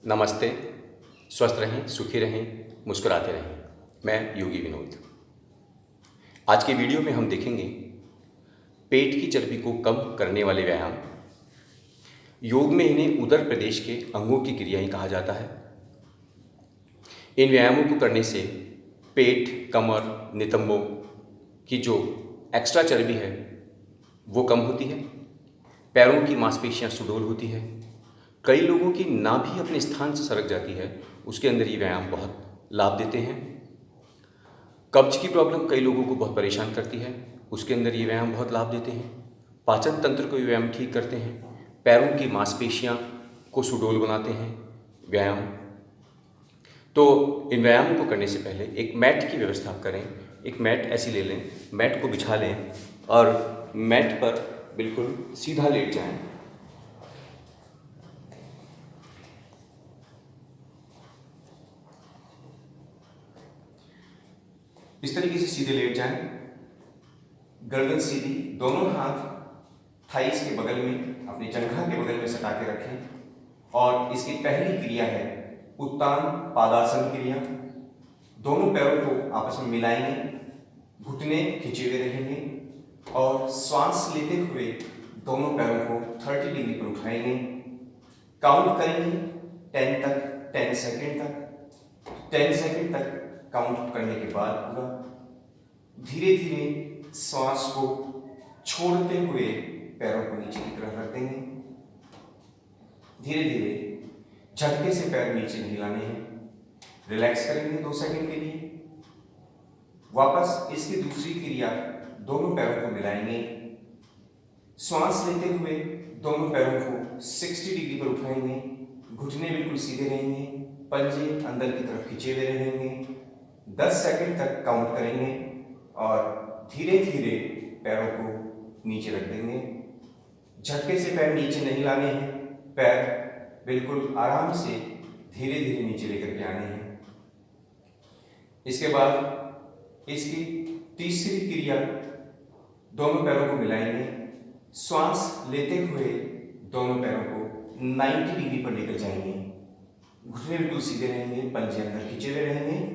नमस्ते। स्वस्थ रहें, सुखी रहें, मुस्कुराते रहें। मैं योगी विनोद। आज की वीडियो में हम देखेंगे पेट की चर्बी को कम करने वाले व्यायाम। योग में इन्हें उदर प्रदेश के अंगों की क्रिया ही कहा जाता है। इन व्यायामों को करने से पेट, कमर, नितंबों की जो एक्स्ट्रा चर्बी है वो कम होती है। पैरों की मांसपेशियां सुडौल होती है। कई लोगों की नाभि अपने स्थान से सरक जाती है, उसके अंदर ये व्यायाम बहुत लाभ देते हैं। कब्ज की प्रॉब्लम कई लोगों को बहुत परेशान करती है, उसके अंदर ये व्यायाम बहुत लाभ देते हैं। पाचन तंत्र को ये व्यायाम ठीक करते हैं। पैरों की मांसपेशियां को सुडौल बनाते हैं व्यायाम। तो इन व्यायामों को करने से पहले एक मैट की व्यवस्था करें। एक मैट ऐसी ले लें, मैट को बिछा लें और मैट पर बिल्कुल सीधा लेट जाएं। इस तरीके से सीधे लेट जाएं, गर्दन सीधी, दोनों हाथ थाइस के बगल में, अपनी जंघा के बगल में सटा के रखें। और इसकी पहली क्रिया है उत्तान पादासन क्रिया। दोनों पैरों को आपस में मिलाएंगे, घुटने खिंचे हुए रहेंगे और श्वास लेते हुए दोनों पैरों को 30 डिग्री पर उठाएंगे। काउंट करेंगे 10 तक, 10 सेकेंड तक। 10 सेकेंड तक काउंट करने के बाद पूरा धीरे धीरे श्वास को छोड़ते हुए पैरों को नीचे की तरफ रख देंगे। धीरे धीरे झटके से पैर नीचे नहीं लाने हैं। रिलैक्स करेंगे 2 सेकंड के लिए। वापस इसकी दूसरी क्रिया, दोनों पैरों को मिलाएंगे। श्वास लेते हुए दोनों पैरों को 60 डिग्री पर उठाएंगे। घुटने बिल्कुल सीधे रहेंगे, पंजे अंदर की तरफ खिंचे हुए रहेंगे। 10 सेकंड तक काउंट करेंगे और धीरे धीरे पैरों को नीचे रख देंगे। झटके से पैर नीचे नहीं लाने हैं, पैर बिल्कुल आराम से धीरे धीरे नीचे लेकर के आने हैं। इसके बाद इसकी तीसरी क्रिया, दोनों पैरों को मिलाएंगे। श्वास लेते हुए दोनों पैरों को 90 डिग्री पर लेकर जाएंगे। घुटने बिल्कुल सीधे रहेंगे, पंजे अंदर खिंचे हुए रहेंगे।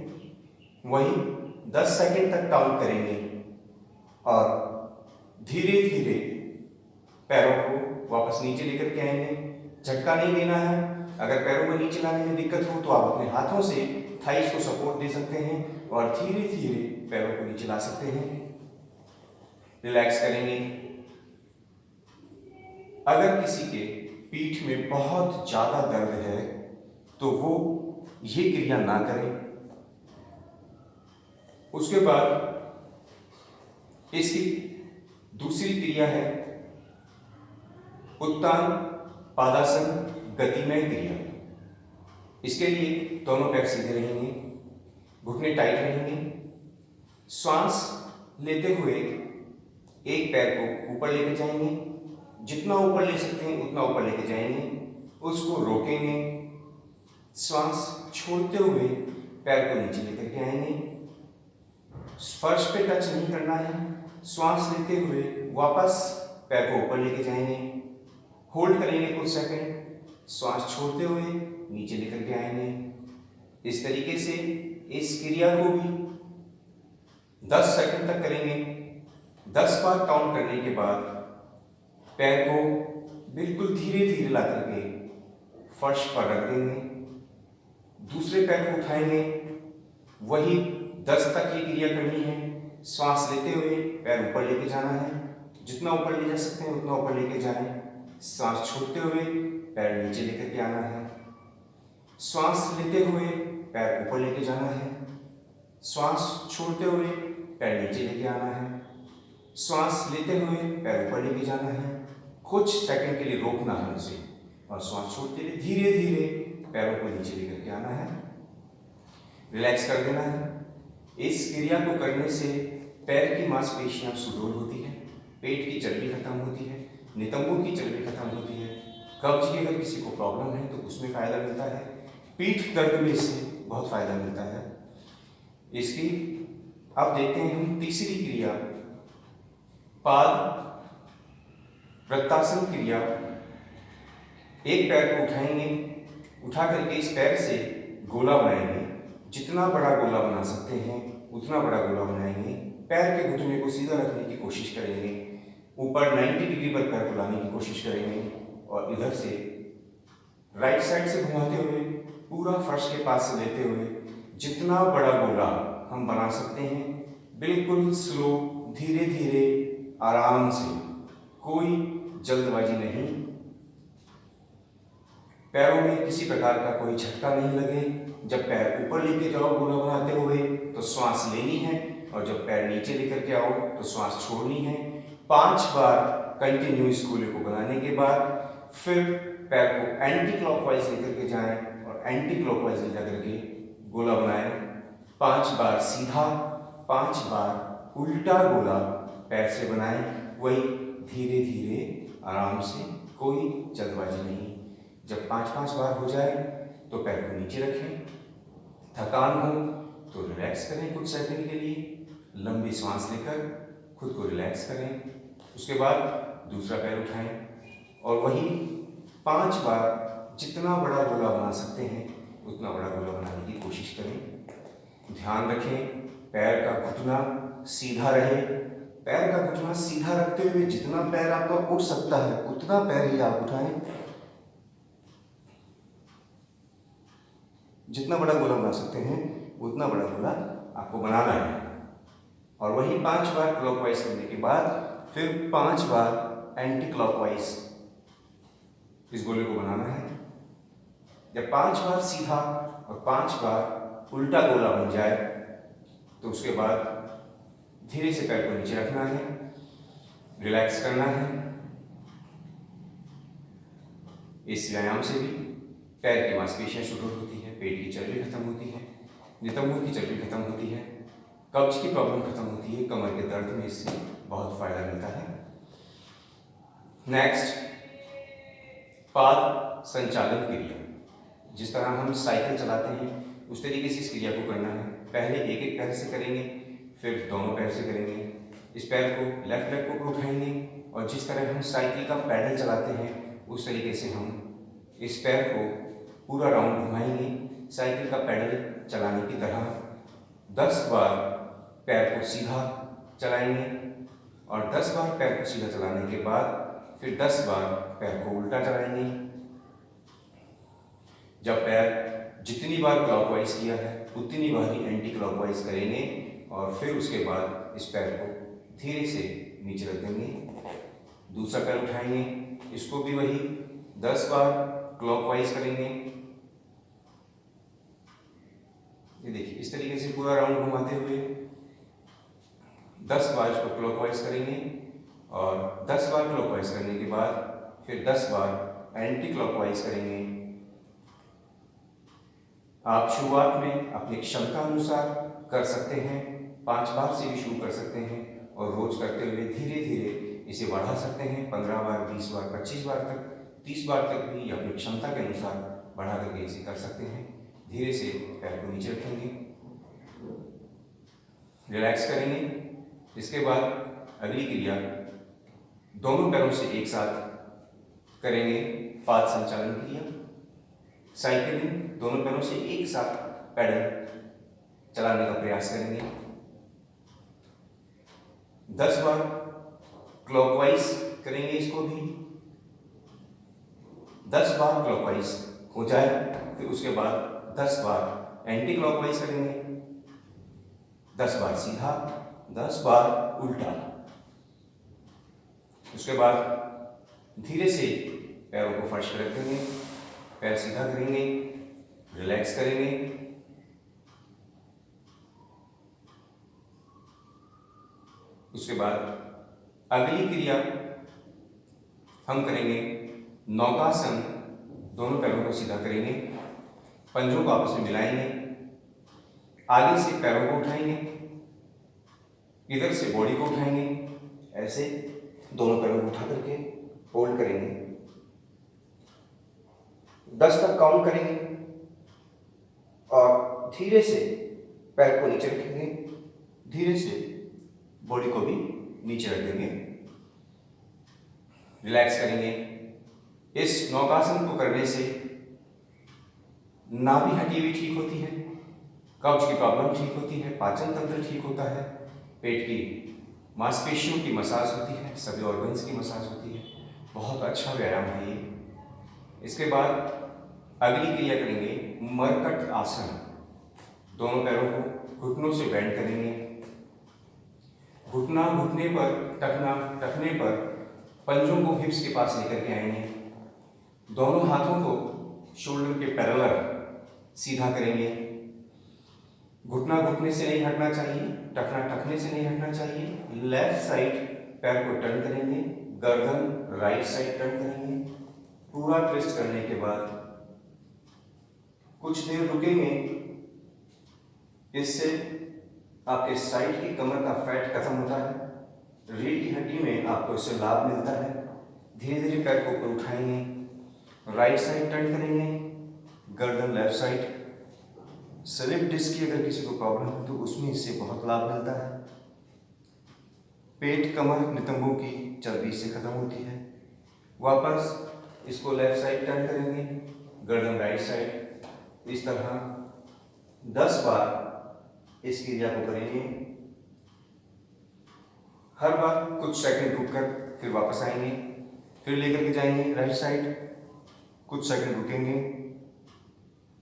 वही 10 सेकंड तक काउंट करेंगे और धीरे धीरे पैरों को वापस नीचे लेकर के आएंगे। झटका नहीं देना है। अगर पैरों को नीचे लाने में दिक्कत हो तो आप अपने हाथों से थाइस को सपोर्ट दे सकते हैं और धीरे धीरे पैरों को नीचे ला सकते हैं। रिलैक्स करेंगे। अगर किसी के पीठ में बहुत ज्यादा दर्द है तो वो ये क्रिया ना करें। उसके बाद इसकी दूसरी क्रिया है उत्तान पादासन गतिमय क्रिया। इसके लिए दोनों पैर सीधे रहेंगे, घुटने टाइट रहेंगे। श्वास लेते हुए एक पैर को ऊपर लेके जाएंगे, जितना ऊपर ले सकते हैं उतना ऊपर लेके जाएंगे, उसको रोकेंगे। श्वास छोड़ते हुए पैर को नीचे लेकर के आएंगे। फर्श पे टच नहीं करना है। श्वास लेते हुए वापस पैर को ऊपर लेके जाएंगे, होल्ड करेंगे कुछ सेकंड, श्वास छोड़ते हुए नीचे लेकर के आएंगे। इस तरीके से इस क्रिया को भी 10 सेकंड तक करेंगे। 10 बार काउंट करने के बाद पैर को बिल्कुल धीरे धीरे ला करके फर्श पर रख देंगे। दूसरे पैर को उठाएंगे। वही 10 तक ये क्रिया करनी है। श्वास लेते हुए पैर ऊपर लेके जाना है, जितना ऊपर ले जा सकते हैं उतना ऊपर लेके जाएं। श्वास छोड़ते हुए पैर नीचे लेकर के आना है। श्वास लेते हुए पैर ऊपर लेके जाना है। श्वास छोड़ते हुए पैर नीचे लेके आना है। श्वास लेते हुए पैर ऊपर लेके जाना है। कुछ सेकंड के लिए रोकना है उसे और श्वास छोड़ते हुए धीरे धीरे पैरों को नीचे लेकर के आना है। रिलैक्स कर देना है। इस क्रिया को करने से पैर की मांसपेशियां सुडौल होती है, पेट की चर्बी खत्म होती है, नितंबों की चर्बी खत्म होती है। कब्ज की अगर किसी को प्रॉब्लम है तो उसमें फायदा मिलता है। पीठ दर्द में इससे बहुत फायदा मिलता है। इसकी अब देखते हैं हम तीसरी क्रिया, पाद वृत्तासन क्रिया। एक पैर को उठाएंगे, उठा करके इस पैर से गोला बनाएंगे। जितना बड़ा गोला बना सकते हैं उतना बड़ा गोला बनाएंगे। पैर के घुटने को सीधा रखने की कोशिश करेंगे। ऊपर 90 डिग्री पर पैर को लाने की कोशिश करेंगे और इधर से राइट साइड से घुमाते हुए पूरा फर्श के पास से लेते हुए जितना बड़ा गोला हम बना सकते हैं, बिल्कुल स्लो, धीरे धीरे, आराम से, कोई जल्दबाजी नहीं। पैरों में किसी प्रकार का कोई झटका नहीं लगे। जब पैर ऊपर लेके जाओ गोला बनाते हुए तो श्वास लेनी है और जब पैर नीचे लेकर के आओ तो श्वास छोड़नी है। 5 बार कंटिन्यू इस गोले को बनाने के बाद फिर पैर को एंटी क्लॉकवाइज लेकर के जाएं और एंटी क्लॉकवाइज ले जाकर के गोला बनाएं। 5 बार सीधा, 5 बार उल्टा गोला पैर से बनाएं। वही धीरे धीरे, आराम से, कोई जल्दबाजी नहीं। जब 5-5 बार हो जाए तो पैर को नीचे रखें। थकान हो तो रिलैक्स करें कुछ सेकंड के लिए, लंबी सांस लेकर खुद को रिलैक्स करें। उसके बाद दूसरा पैर उठाएं और वही 5 बार जितना बड़ा गोला बना सकते हैं उतना बड़ा गोला बनाने की कोशिश करें। ध्यान रखें पैर का घुटना सीधा रहे। पैर का घुटना सीधा रखते हुए जितना पैर आपका उठ सकता है उतना पैर ही आप उठाएं। जितना बड़ा गोला बना सकते हैं उतना बड़ा गोला आपको बनाना है। और वही 5 बार क्लॉकवाइज करने के बाद फिर 5 बार एंटी क्लॉकवाइज इस गोले को बनाना है। जब 5 बार सीधा और 5 बार उल्टा गोला बन जाए तो उसके बाद धीरे से पैर को नीचे रखना है, रिलैक्स करना है। इस व्यायाम से भी पैर की मांसपेशियां सुदृढ़ होती है, पेट की चर्बी खत्म होती है, नितंबों की चर्बी खत्म होती है, कब्ज की प्रॉब्लम खत्म होती है, कमर के दर्द में इससे बहुत फायदा मिलता है। नेक्स्ट, पाद संचालन क्रिया। जिस तरह हम साइकिल चलाते हैं उस तरीके से इस क्रिया को करना है। पहले एक एक पैर से करेंगे, फिर दोनों पैर से करेंगे। इस पैर को, लेफ्ट लेग को उठाएंगे और जिस तरह हम साइकिल का पैडल चलाते हैं उस तरीके से हम इस पैर को पूरा राउंड घुमाएंगे साइकिल का पैडल चलाने की तरह। 10 बार पैर को सीधा चलाएंगे और 10 बार पैर को सीधा चलाने के बाद फिर 10 बार पैर को उल्टा चलाएंगे। जब पैर जितनी बार क्लॉकवाइज किया है उतनी बार ही एंटी क्लॉकवाइज करेंगे और फिर उसके बाद इस पैर को धीरे से नीचे रख देंगे। दूसरा पैर उठाएंगे, इसको भी वही 10 बार क्लॉकवाइज करेंगे। ये देखिए इस तरीके से पूरा राउंड घुमाते हुए 10 बार इसको क्लॉकवाइज करेंगे और 10 बार क्लॉकवाइज करने के बाद फिर 10 बार एंटी क्लॉकवाइज करेंगे। आप शुरुआत में अपनी क्षमता अनुसार कर सकते हैं, 5 बार से भी शुरू कर सकते हैं और रोज करते हुए धीरे धीरे इसे बढ़ा सकते हैं। 15 बार, 20 बार, 25 बार तक, 30 बार तक भी अपनी क्षमता के अनुसार बढ़ा करके इसे कर सकते हैं। धीरे से पैर को नीचे रखेंगे, रिलैक्स करेंगे। इसके बाद अगली क्रिया दोनों पैरों से एक साथ करेंगे, पाद संचालन क्रिया। साइकिलिंग, दोनों पैरों से एक साथ पैडल चलाने का प्रयास करेंगे। 10 बार क्लॉकवाइज करेंगे, इसको भी 10 बार क्लॉकवाइज हो जाए फिर उसके बाद 10 बार एंटी क्लॉकवाइज करेंगे, 10 बार सीधा, 10 बार उल्टा। उसके बाद धीरे से पैरों को फर्श पर रखेंगे, पैर सीधा करेंगे, रिलैक्स करेंगे। उसके बाद अगली क्रिया हम करेंगे नौकासन। दोनों पैरों को सीधा करेंगे, पंजों को आपस में मिलाएंगे, आगे से पैरों को उठाएंगे, इधर से बॉडी को उठाएंगे, ऐसे दोनों पैरों को उठा करके होल्ड करेंगे। 10 तक काउंट करेंगे और धीरे से पैर को नीचे रखेंगे, धीरे से बॉडी को भी नीचे रख देंगे, रिलैक्स करेंगे। इस नौकासन को करने से नाभि हड्डी भी ठीक होती है, कब्ज की प्रॉब्लम ठीक होती है, पाचन तंत्र ठीक होता है, पेट की मांसपेशियों की मसाज होती है, सभी ऑर्गन्स की मसाज होती है। बहुत अच्छा व्यायाम है ये। इसके बाद अगली क्रिया करेंगे मरकट आसन। दोनों पैरों को घुटनों से बेंड करेंगे, घुटना घुटने पर, टखना टखने पर, पंजों को हिप्स के पास लेकर के आएंगे। दोनों हाथों को शोल्डर के पैरेलल सीधा करेंगे। घुटना घुटने से नहीं हटना चाहिए, टखना टखने से नहीं हटना चाहिए। लेफ्ट साइड पैर को टर्न करेंगे, गर्दन राइट साइड टर्न करेंगे। पूरा ट्विस्ट करने के बाद कुछ देर रुकेंगे। इससे आपके साइड की कमर का फैट खत्म होता है, रीढ़ की हड्डी में आपको इससे लाभ मिलता है। धीरे धीरे पैर को ऊपर उठाएंगे, राइट साइड टर्न करेंगे, गर्दन लेफ्ट साइड। स्लिप डिस्क की अगर किसी को प्रॉब्लम है तो उसमें इससे बहुत लाभ मिलता है। पेट कमर नितंबों की चर्बी से खत्म होती है। वापस इसको लेफ्ट साइड टर्न करेंगे, गर्दन राइट साइड। इस तरह 10 बार इस क्रिया को करेंगे। हर बार कुछ सेकंड रुककर फिर वापस आएंगे, फिर लेकर के जाएंगे राइट साइड, कुछ सेकंड रुकेंगे,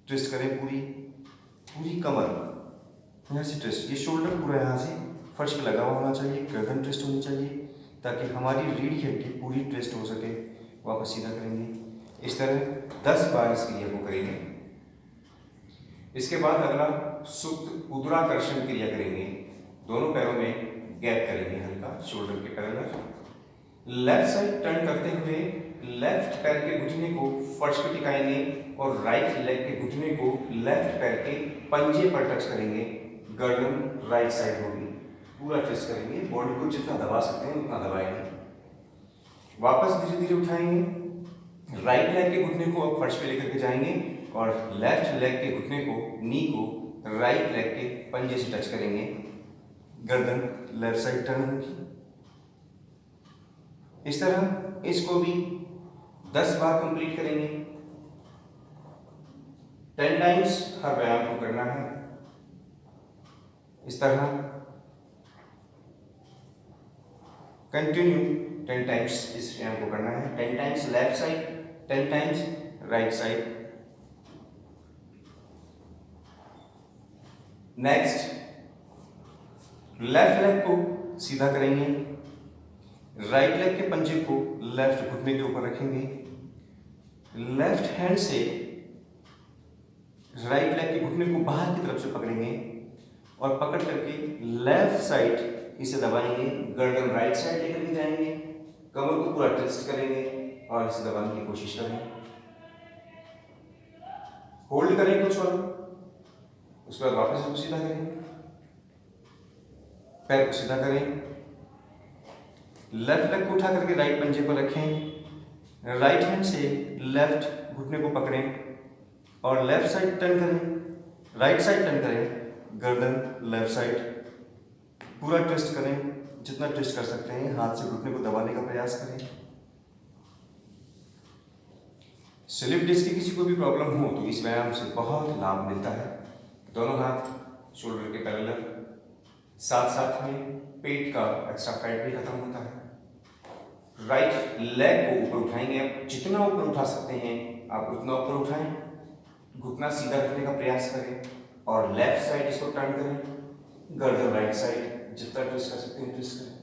ट्विस्ट करें पूरी कमर यहाँ से ट्विस्ट। ये शोल्डर पूरा यहाँ से फर्श पे लगा हुआ होना चाहिए, गर्दन ट्विस्ट होनी चाहिए ताकि हमारी रीढ़ की हड्डी पूरी ट्विस्ट हो सके। वापस सीधा करेंगे। इस तरह 10 बार इस क्रिया को करेंगे। इसके बाद अगला सुप्त उदराकर्षण क्रिया करेंगे। दोनों पैरों में गैप करेंगे हल्का, शोल्डर के पैरेलल। लेफ्ट साइड टर्न करते हुए लेफ्ट पैर के घुटने को फर्श पर टिकाएंगे और राइट लेग के घुटने को लेफ्ट पैर के पंजे पर टच करेंगे। गर्दन राइट साइड होगी, पूरा ट्विस्ट करेंगे। बॉडी को जितना दबा सकते हैं उतना दबाएंगे। वापस धीरे धीरे उठाएंगे। राइट लेग के घुटने को अब फर्श पे लेकर के जाएंगे और लेफ्ट लेग के घुटने को, नी को राइट लेग के पंजे से टच करेंगे। गर्दन लेफ्ट साइड टर्न होगी। इस तरह इसको भी 10 बार कंप्लीट करेंगे। 10 टाइम्स हर व्यायाम को करना है। इस तरह कंटिन्यू 10 टाइम्स इस व्यायाम को करना है। 10 times left side, 10 times right side. Next left leg को सीधा करेंगे। राइट लेग के पंजे को लेफ्ट घुटने के ऊपर रखेंगे। लेफ्ट हैंड से राइट लेग के घुटने को बाहर की तरफ से पकड़ेंगे और पकड़ करके लेफ्ट साइड इसे दबाएंगे। गर्दन राइट साइड लेकर के जाएंगे, कमर को पूरा ट्विस्ट करेंगे और इसे दबाने की कोशिश करें। होल्ड करें कुछ और, उसके बाद वापस इसको सीधा करें, पैर को सीधा करें। लेफ्ट लेग को उठा करके राइट पंजे पर रखें। राइट हैंड से लेफ्ट घुटने को पकड़ें और लेफ्ट साइड टर्न करें, राइट साइड टर्न करें। गर्दन लेफ्ट साइड, पूरा ट्विस्ट करें। जितना ट्विस्ट कर सकते हैं हाथ से घुटने को दबाने का प्रयास करें। स्लिप डिस्क की किसी को भी प्रॉब्लम हो तो इस व्यायाम से बहुत लाभ मिलता है। दोनों हाथ शोल्डर के पैरेलल, साथ साथ में पेट का एक्स्ट्रा फैट भी खत्म होता है। राइट लेग को ऊपर उठाएंगे। आप जितना ऊपर उठा सकते हैं आप उतना ऊपर उठाएं। घुटना सीधा रखने का प्रयास करें और लेफ्ट साइड इसको टर्न करें। गर्दन राइट साइड, जितना ट्विस्ट कर सकते हैं ट्विस्ट करें।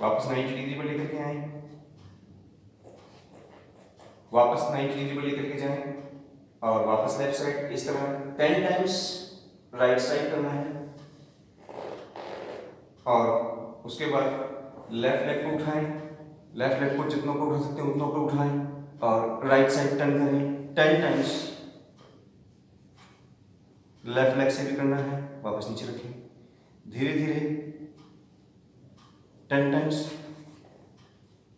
वापस 90 डिग्री पर लेकर के आए, वापस 90 डिग्री पर लेकर के जाएं और वापस लेफ्ट साइड। इस तरह 10 टाइम्स राइट साइड करना है और उसके बाद लेफ्ट लेग को उठाएं। लेफ्ट लेग को जितना ऊपर उठा सकते हैं उतना ऊपर उठाएं और राइट साइड टर्न करें 10 टाइम्स। लेफ्ट लेग से भी करना है, वापस नीचे रखें। धीरे धीरे 10 टाइम्स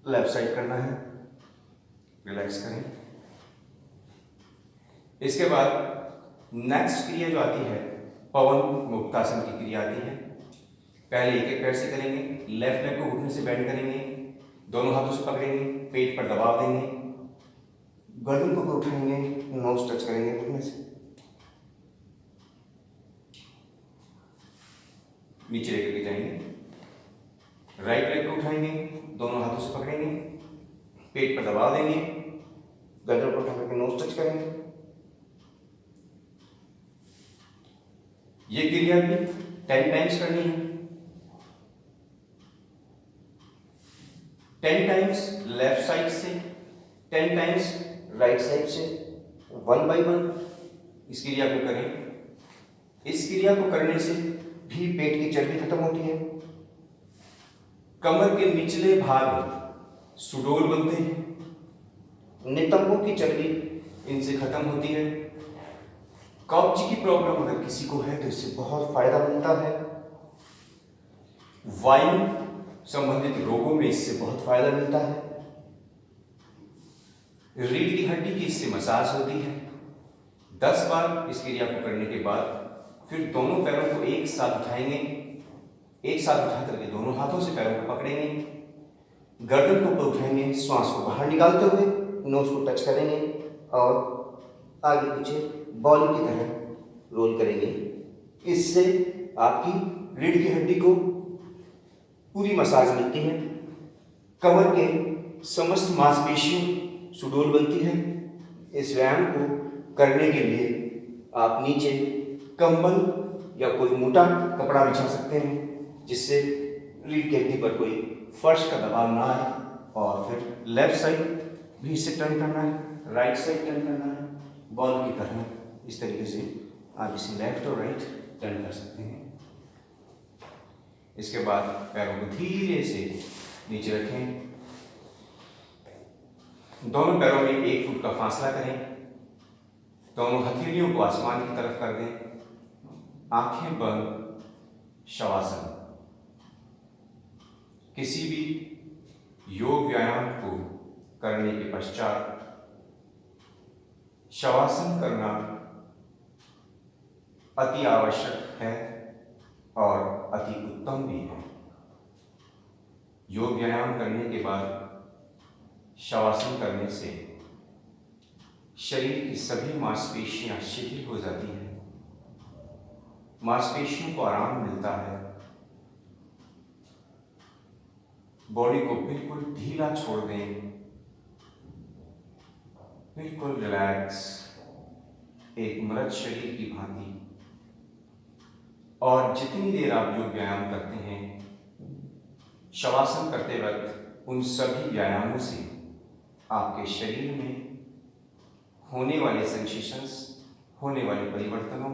लेफ्ट साइड करना है, रिलैक्स करें। इसके बाद नेक्स्ट क्रिया जो आती है पवन मुक्तासन की क्रिया आती है। पहले एक एक पैर से करेंगे। लेफ्ट लेग को घुटने से बेंड करेंगे, दोनों हाथों से पकड़ेंगे, पेट पर दबाव देंगे। गर्दन को उठाएंगे, नोज टच करेंगे घुटने से, नीचे लेकर जाएंगे। राइट लेग को उठाएंगे, दोनों हाथों से पकड़ेंगे, पेट पर दबाव देंगे, गर्दन को उठा करके नोज टच करेंगे। ये क्रिया भी 10 टाइम्स करनी है। 10 टाइम्स लेफ्ट साइड से, 10 टाइम्स राइट साइड से, 1 बाय 1 इस क्रिया को करें। इस क्रिया को करने से भी पेट की चर्बी खत्म होती है। कमर के निचले भाग सुडोल बनते हैं। नितंबों की चर्बी इनसे खत्म होती है। कब्ज की प्रॉब्लम अगर किसी को है तो इससे बहुत फायदा मिलता है। वायु संबंधित रोगों में इससे बहुत फायदा मिलता है। रीढ़ की हड्डी की इससे मसाज होती है। 10 बार इस क्रिया को करने के बाद फिर दोनों पैरों को एक साथ उठाएंगे। एक साथ उठा करके दोनों हाथों से पैरों को पकड़ेंगे, गर्दन को ऊपर उठाएंगे, श्वास को बाहर निकालते हुए नोज को टच करेंगे और आगे पीछे बॉल की तरह रोल करेंगे। इससे आपकी रीढ़ की हड्डी को पूरी मसाज मिलती है। कमर के समस्त मांसपेशियों सुडौल बनती है। इस व्यायाम को करने के लिए आप नीचे कंबल या कोई मोटा कपड़ा बिछा सकते हैं, जिससे रीढ़ की हड्डी पर कोई फर्श का दबाव ना आए। और फिर लेफ्ट साइड भी इसे टर्न करना है, राइट साइड टर्न करना है, बॉल की तरह। इस तरीके से आप इसे लेफ्ट और राइट टर्न कर सकते हैं। इसके बाद पैरों को धीरे से नीचे रखें। दोनों पैरों में 1 फुट का फासला करें। दोनों हथेलियों को आसमान की तरफ कर दें। आंखें बंद, शवासन। किसी भी योग व्यायाम को करने के पश्चात शवासन करना अति आवश्यक है और अति उत्तम भी है। योग व्यायाम करने के बाद शवासन करने से शरीर की सभी मांसपेशियां शिथिल हो जाती हैं, मांसपेशियों को आराम मिलता है, बॉडी को बिल्कुल ढीला छोड़ दें, बिल्कुल रिलैक्स, एक मृत शरीर की भांति। और जितनी देर आप योग व्यायाम करते हैं, शवासन करते वक्त उन सभी व्यायामों से आपके शरीर में होने वाले सेंसेशंस, होने वाले परिवर्तनों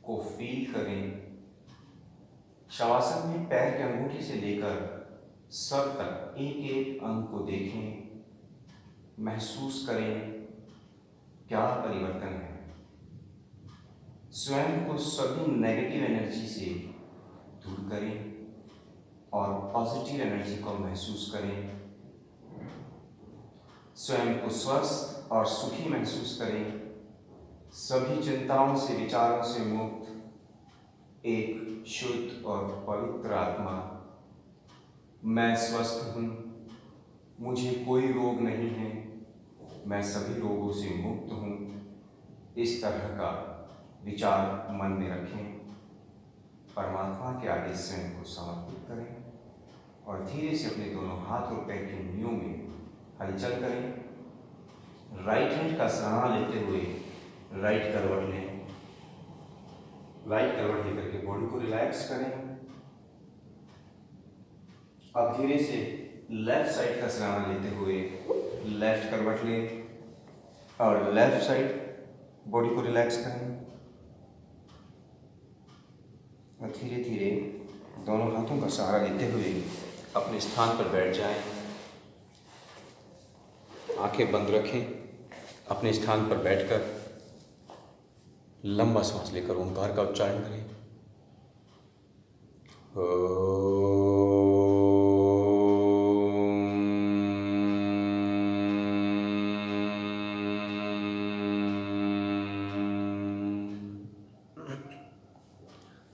को फील करें। शवासन में पैर के अंगूठे से लेकर सर तक एक एक अंग को देखें, महसूस करें क्या परिवर्तन है। स्वयं को सभी नेगेटिव एनर्जी से दूर करें और पॉजिटिव एनर्जी को महसूस करें। स्वयं को स्वस्थ और सुखी महसूस करें। सभी चिंताओं से, विचारों से मुक्त एक शुद्ध और पवित्र आत्मा। मैं स्वस्थ हूँ, मुझे कोई रोग नहीं है, मैं सभी रोगों से मुक्त हूँ। इस तरह का विचार मन में रखें। परमात्मा के आगे स्वयं को समर्पित करें और धीरे से अपने दोनों हाथ और पैर की उंगलियों में हलचल करें। राइट हैंड का सहारा लेते हुए राइट करवट लें। राइट करवट लेकर के बॉडी को रिलैक्स करें। अब धीरे से लेफ्ट साइड का सहारा लेते हुए लेफ्ट करवट लें और लेफ्ट साइड बॉडी को रिलैक्स करें। और धीरे धीरे दोनों हाथों का सहारा लेते हुए अपने स्थान पर बैठ जाएं। आंखें बंद रखें। अपने स्थान पर बैठकर लंबा सांस लेकर ओंकार का उच्चारण करें।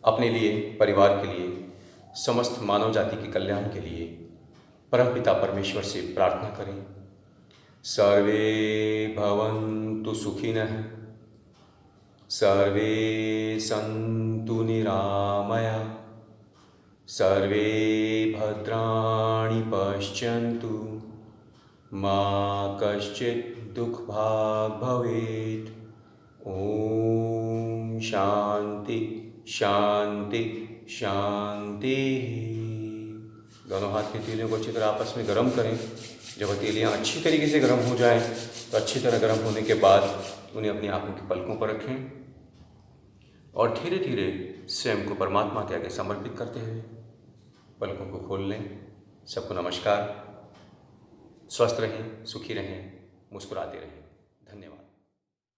अपने लिए, परिवार के लिए, समस्त मानव जाति के कल्याण के लिए परमपिता परमेश्वर से प्रार्थना करें। सर्वे भवन्तु सुखिनः, सर्वे सन्तु निरामया, सर्वे भद्राणि पश्यन्तु, मा कश्चित् दुःखभाग् भवेत्। ओम शांति शांति शांति। दोनों हाथ की हथेलियों को अच्छी तरह आपस में गर्म करें। जब हथेलियाँ अच्छी तरीके से गर्म हो जाएं तो अच्छी तरह गर्म होने के बाद उन्हें अपनी आंखों की पलकों पर रखें और धीरे धीरे स्वयं को परमात्मा के आगे समर्पित करते हुए पलकों को खोल लें। सबको नमस्कार। स्वस्थ रहें, सुखी रहें, मुस्कुराते रहें। धन्यवाद।